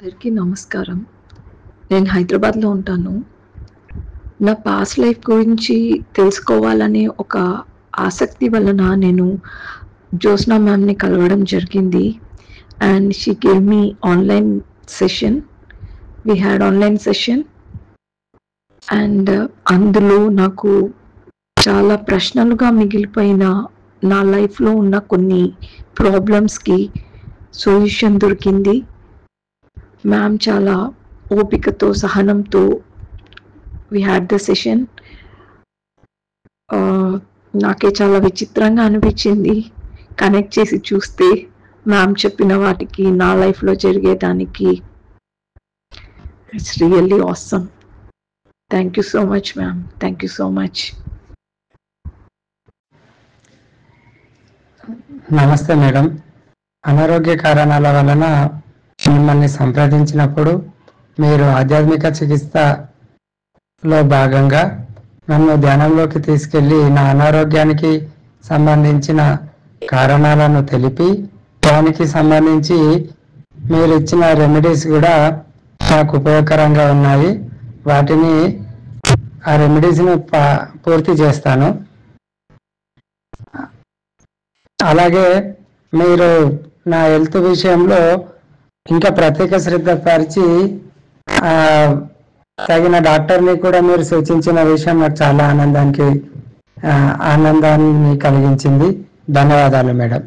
అందరికీ నమస్కారం. నేను హైదరాబాద్‌లో ఉంటాను. నా పాస్ట్ లైఫ్ గురించి తెలుసుకోవాలనే ఒక ఆసక్తి వలన నేను జ్యోత్స్న మ్యామ్‌ని కలవడం జరిగింది. And she gave me online session. We had online session. And అందులో నాకు చాలా ప్రశ్నలుగా మిగిలిపోయిన నా లైఫ్‌లో ఉన్న కొన్ని ప్రాబ్లమ్స్‌కి సొల్యూషన్ దొరికింది. మ్యామ్ చాలా ఓపికతో, సహనంతో వి హ్యాడ్ ద సెషన్. నాకే చాలా విచిత్రంగా అనిపించింది. కనెక్ట్ చేసి చూస్తే మ్యామ్ చెప్పిన వాటికి, నా లైఫ్‌లో జరిగేదానికి. It's really awesome. Thank you so much ma'am. Thank you so much. నమస్తే మేడం. అనారోగ్య కారణాల వలన మిమ్మల్ని సంప్రదించినప్పుడు మీరు ఆధ్యాత్మిక చికిత్సలో భాగంగా నన్ను ధ్యానంలోకి తీసుకెళ్లి నా అనారోగ్యానికి సంబంధించిన కారణాలను తెలిపి దానికి సంబంధించి మీరు ఇచ్చిన రెమెడీస్ కూడా నాకు ఉపయోగకరంగా ఉన్నాయి. వాటిని ఆ రెమెడీస్ని పూర్తి చేస్తాను. అలాగే మీరు నా హెల్త్ విషయంలో ఇంకా ప్రత్యేక శ్రద్ధ పరిచి తగిన డాక్టర్ని కూడా మీరు సూచించిన విషయం నాకు చాలా ఆనందాన్ని కలిగించింది. ధన్యవాదాలు మేడం.